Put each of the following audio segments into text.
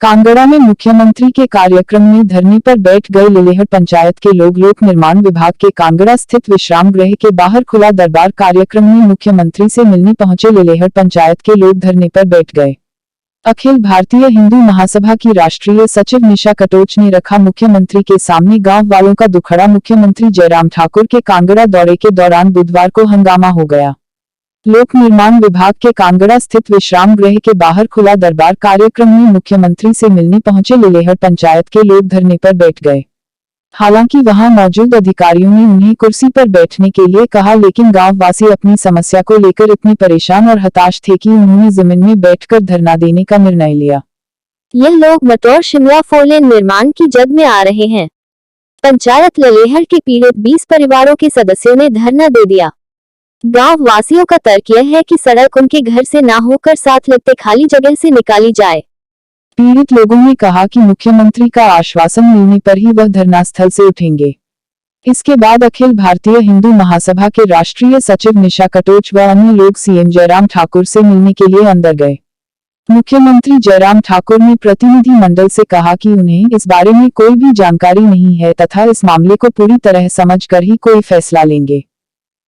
कांगड़ा में मुख्यमंत्री के कार्यक्रम में धरने पर बैठ गए लिलेहड़ पंचायत के लोग। लोक निर्माण विभाग के कांगड़ा स्थित विश्राम गृह के बाहर खुला दरबार कार्यक्रम में मुख्यमंत्री से मिलने पहुंचे लिलेहड़ पंचायत के लोग धरने पर बैठ गए। अखिल भारतीय हिंदू महासभा की राष्ट्रीय सचिव निशा कटोच ने रखा मुख्यमंत्री के सामने गांव वालों का दुखड़ा। मुख्यमंत्री जयराम ठाकुर के कांगड़ा दौरे के दौरान बुधवार को हंगामा हो गया। लोक निर्माण विभाग के कांगड़ा स्थित विश्राम गृह के बाहर खुला दरबार कार्यक्रम में मुख्यमंत्री से मिलने पहुंचे लिलेहड़ पंचायत के लोग धरने पर बैठ गए। हालांकि वहां मौजूद अधिकारियों ने उन्हें कुर्सी पर बैठने के लिए कहा, लेकिन गांव वासी अपनी समस्या को लेकर इतने परेशान और हताश थे कि उन्होंने जमीन में बैठकर धरना देने का निर्णय लिया। यह लोग मटौर शिमला 4 लेन निर्माण की जद में आ रहे हैं। पंचायत लिलेहड़ के पीड़ित 20 परिवारों के सदस्यों ने धरना दे दिया। गांव वासियों का तर्क यह है कि सड़क उनके घर से ना होकर साथ लगते खाली जगह से निकाली जाए। पीड़ित लोगों ने कहा कि मुख्यमंत्री का आश्वासन मिलने पर ही वह धरना स्थल से उठेंगे। इसके बाद अखिल भारतीय हिंदू महासभा के राष्ट्रीय सचिव निशा कटोच व अन्य लोग सीएम जयराम ठाकुर से मिलने के लिए अंदर गए। मुख्यमंत्री जयराम ठाकुर ने प्रतिनिधि मंडल से कहा कि उन्हें इस बारे में कोई भी जानकारी नहीं है तथा इस मामले को पूरी तरह समझकर ही कोई फैसला लेंगे।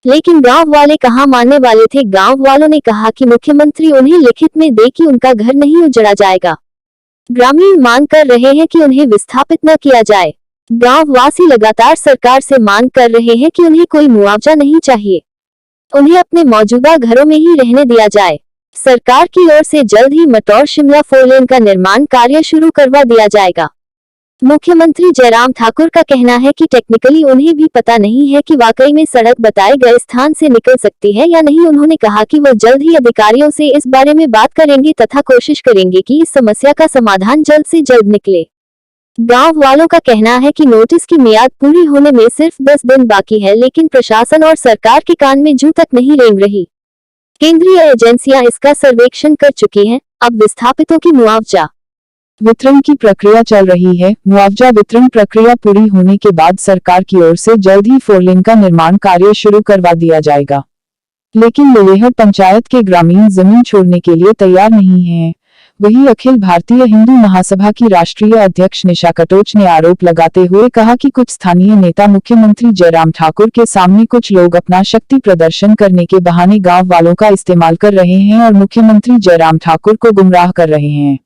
लेकिन गांव वाले कहां मानने वाले थे। गांव वालों ने कहा कि मुख्यमंत्री उन्हें लिखित में दे कि उनका घर नहीं उजड़ा जाएगा। ग्रामीण मांग कर रहे हैं कि उन्हें विस्थापित न किया जाए। गांव वासी लगातार सरकार से मांग कर रहे हैं कि उन्हें कोई मुआवजा नहीं चाहिए, उन्हें अपने मौजूदा घरों में ही रहने दिया जाए। सरकार की ओर से जल्द ही मटौर शिमला 4 लेन का निर्माण कार्य शुरू करवा दिया जाएगा। मुख्यमंत्री जयराम ठाकुर का कहना है कि टेक्निकली उन्हें भी पता नहीं है कि वाकई में सड़क बताए गए स्थान से निकल सकती है या नहीं। उन्होंने कहा कि वह जल्द ही अधिकारियों से इस बारे में बात करेंगे तथा कोशिश करेंगे कि इस समस्या का समाधान जल्द से जल्द निकले। गांव वालों का कहना है कि नोटिस की मियाद पूरी होने में सिर्फ 10 दिन बाकी है, लेकिन प्रशासन और सरकार के कान में जूं तक नहीं रेंग रही। केंद्रीय एजेंसियां इसका सर्वेक्षण कर चुकी हैं। अब विस्थापितों की मुआवजा वितरण की प्रक्रिया चल रही है। मुआवजा वितरण प्रक्रिया पूरी होने के बाद सरकार की ओर से जल्द ही 4 लेन का निर्माण कार्य शुरू करवा दिया जाएगा। लेकिन लिलेहड़ पंचायत के ग्रामीण जमीन छोड़ने के लिए तैयार नहीं हैं। वहीं अखिल भारतीय हिंदू महासभा की राष्ट्रीय अध्यक्ष निशा कटोच ने आरोप लगाते हुए कहा कि कुछ स्थानीय नेता मुख्यमंत्री जयराम ठाकुर के सामने कुछ लोग अपना शक्ति प्रदर्शन करने के बहाने गांव वालों का इस्तेमाल कर रहे हैं और मुख्यमंत्री जयराम ठाकुर को गुमराह कर रहे हैं।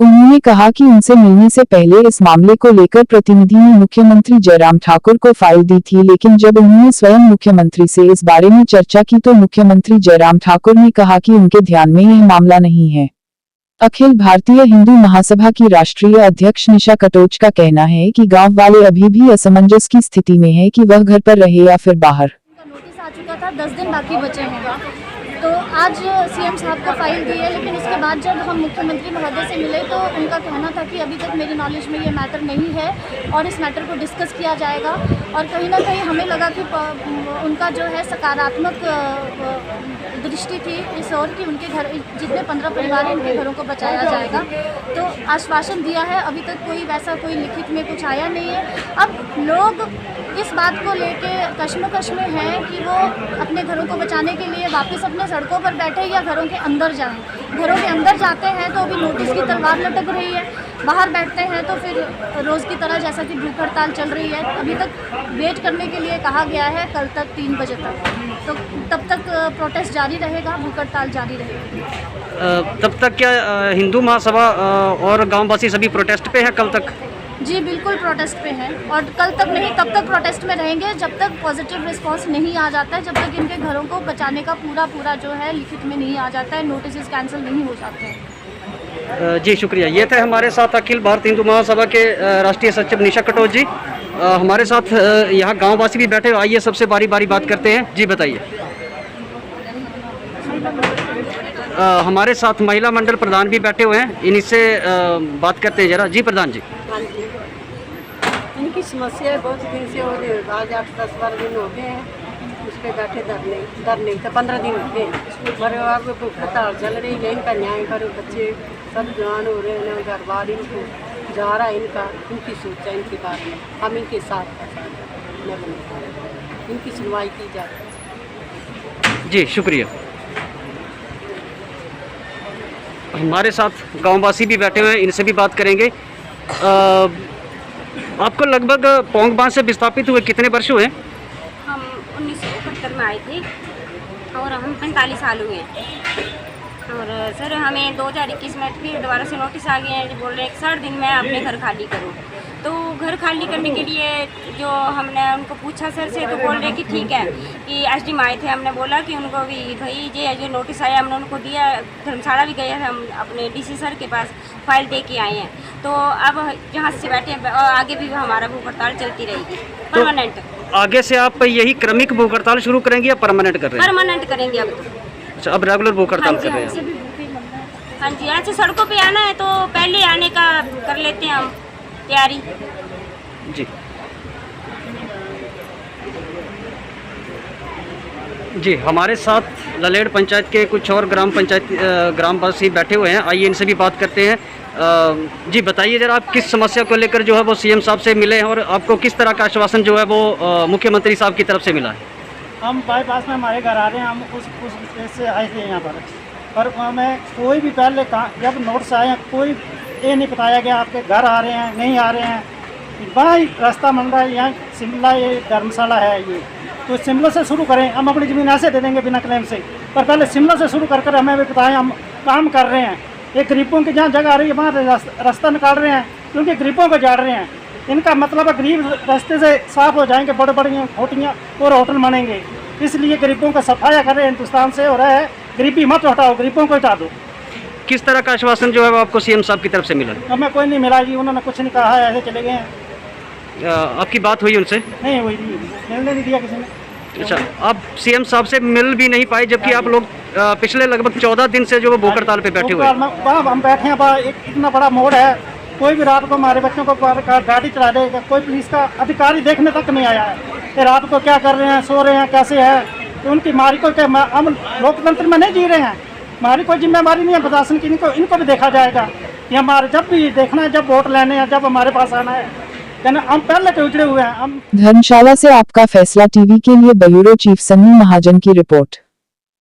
उन्होंने कहा कि उनसे मिलने से पहले इस मामले को लेकर प्रतिनिधि ने मुख्यमंत्री जयराम ठाकुर को फाइल दी थी, लेकिन जब उन्होंने स्वयं मुख्यमंत्री से इस बारे में चर्चा की तो मुख्यमंत्री जयराम ठाकुर ने कहा कि उनके ध्यान में यह मामला नहीं है। अखिल भारतीय हिंदू महासभा की राष्ट्रीय अध्यक्ष निशा कटोच का कहना है कि गांव वाले अभी भी असमंजस की स्थिति में है कि वह घर पर रहे या फिर बाहर। नोटिस आ चुका था, 10 दिन बाकी बचे हैं, तो आज सीएम साहब को फाइल दी है। लेकिन उसके बाद जब हम मुख्यमंत्री महोदय से मिले तो उनका कहना था कि अभी तक मेरी नॉलेज में ये मैटर नहीं है और इस मैटर को डिस्कस किया जाएगा। और कहीं ना कहीं हमें लगा कि उनका जो है सकारात्मक दृष्टि थी इस ओर कि उनके घर जितने 15 परिवार हैं इनके घरों को बचाया जाएगा। तो आश्वासन दिया है, अभी तक कोई वैसा कोई लिखित में कुछ आया नहीं है। अब लोग इस बात को लेके कश्मकश में हैं कि वो अपने घरों को बचाने के लिए वापस अपने सड़कों पर बैठे या घरों के अंदर जाएं। घरों के अंदर जाते हैं तो अभी नोटिस की तलवार लटक रही है, बाहर बैठते हैं तो फिर रोज़ की तरह जैसा कि भूख हड़ताल चल रही है। अभी तक वेट करने के लिए कहा गया है, कल तक 3 बजे तक, तो तब तक प्रोटेस्ट जारी रहेगा, भूख हड़ताल जारी रहेगी। तब तक क्या हिंदू महासभा और गांववासी सभी प्रोटेस्ट पे है कल तक? जी बिल्कुल प्रोटेस्ट पे हैं और कल तक नहीं तब तक प्रोटेस्ट में रहेंगे जब तक पॉजिटिव रिस्पांस नहीं आ जाता है, जब तक इनके घरों को बचाने का पूरा जो है लिखित में नहीं आ जाता है, नोटिस कैंसिल नहीं हो जाते हैं। जी शुक्रिया। ये थे हमारे साथ अखिल भारतीय हिंदू महासभा के राष्ट्रीय सचिव निशा कटोच जी। हमारे साथ यहाँ गाँववासी भी बैठे। आइए सबसे बारी बारी बात करते हैं। जी बताइए। हमारे साथ महिला मंडल प्रधान भी बैठे हुए हैं, इनसे बात करते हैं जरा। जी प्रधान जी। इनकी समस्या बहुत दिन से हो रही है, आज 8-10 दिन हो गए हैं उस पर बैठे धरने तो 15 दिन हो गए। मरे आगे भूख हड़ताल चल रही है, इनका न्याय करो। बच्चे सब जवान हो रहे हैं, घर बार इनको जा रहा है, इनकी सोचा इनकी बात में हम इनके साथ इनकी सुनवाई की जाए। जी शुक्रिया। हमारे साथ गांववासी भी बैठे हुए हैं, इनसे भी बात करेंगे। आपको लगभग पोंग बांध से विस्थापित हुए कितने वर्ष हुए? हम 1971 में आए थे और हम 45 साल हुए हैं। और सर हमें 2021 में फिर दोबारा से नोटिस आ गए हैं, बोल रहे हैं 60 दिन में अपने घर खाली करो। तो घर खाली करने के लिए जो हमने उनको पूछा सर से, तो बोल रहे कि ठीक है कि एसडीएम आए थे। हमने बोला कि उनको भी भाई ये जो नोटिस आया हमने उनको दिया, धर्मशाला भी गए थे हम अपने डीसी सर के पास फाइल दे के आए हैं। तो अब जहाँ से बैठे हैं आगे भी हमारा भूख हड़ताल चलती रहेगी परमानेंट। आगे से आप यही क्रमिक भूख हड़ताल शुरू करेंगे या परमानेंट कर रहे हैं? परमानेंट करेंगे अब तो। अच्छा, अब रेगुलर भूख हड़ताल कर रहे हैं? हाँ जी, ऐसे सड़कों पे आना है तो पहले आने का कर लेते हैं हम तैयारी। जी जी, हमारे साथ ललेड़ पंचायत के कुछ और ग्रामवासी बैठे हुए हैं, आइए इनसे भी बात करते हैं। जी बताइए जरा, आप किस समस्या को लेकर जो है वो सीएम साहब से मिले हैं और आपको किस तरह का आश्वासन जो है वो मुख्यमंत्री साहब की तरफ से मिला है? हम बाईपास में हमारे घर आ रहे हैं, हम उस प्लेस से आए थे यहाँ पर हमें कोई भी पहले जब नोटिस आए कोई ये नहीं बताया गया आपके घर आ रहे हैं नहीं आ रहे हैं। बड़ा ही रास्ता बन रहा है, यहाँ शिमला ये धर्मशाला है, ये तो शिमला से शुरू करें। हम अपनी ज़मीन ऐसे दे देंगे बिना क्लेम से, पर पहले शिमला से शुरू कर हमें भी बताएं हम काम कर रहे हैं। ये गरीबों की जहाँ जगह आ रही है वहाँ रास्ता निकाल रहे हैं, क्योंकि गरीबों को जाड़ रहे हैं। इनका मतलब है गरीब रास्ते से साफ हो जाएंगे, बड़े बड़ी होटलियाँ और होटल बनेंगे। इसलिए गरीबों का सफाया कर रहे हैं, हिंदुस्तान से हो रहा है। गरीबी मत हटाओ, गरीबों को हटा दो। किस तरह का आश्वासन जो है वो आपको सीएम साहब की तरफ से मिला? हमें कोई नहीं मिला जी, उन्होंने कुछ नहीं कहा है, ऐसे चले गए हैं। आपकी बात हुई उनसे? नहीं हुई, मिलने नहीं दिया किसी ने। अच्छा, आप सीएम साहब से मिल भी नहीं पाए, जबकि आप लोग पिछले लगभग 14 दिन से जो वो भूख हड़ताल पे बैठे हुए हैं। वहाँ हम बैठे हैं, इतना बड़ा मोड़ है, कोई भी रात को हमारे बच्चों को गाड़ी चला देगा, कोई पुलिस का अधिकारी देखने तक नहीं आया है। रात को क्या कर रहे हैं, सो रहे हैं, कैसे है, तो उनकी हमारी को क्या, हम लोकतंत्र में नहीं जी रहे हैं, हमारी कोई जिम्मेदारी नहीं है प्रशासन की। इनको भी देखा जाएगा कि हमारे जब भी देखना है, जब वोट लेने हैं, जब हमारे पास आना है, हम पहले के उजड़े हुए हैं हम। धर्मशाला से आपका फैसला टीवी के लिए ब्यूरो चीफ सन्नी महाजन की रिपोर्ट।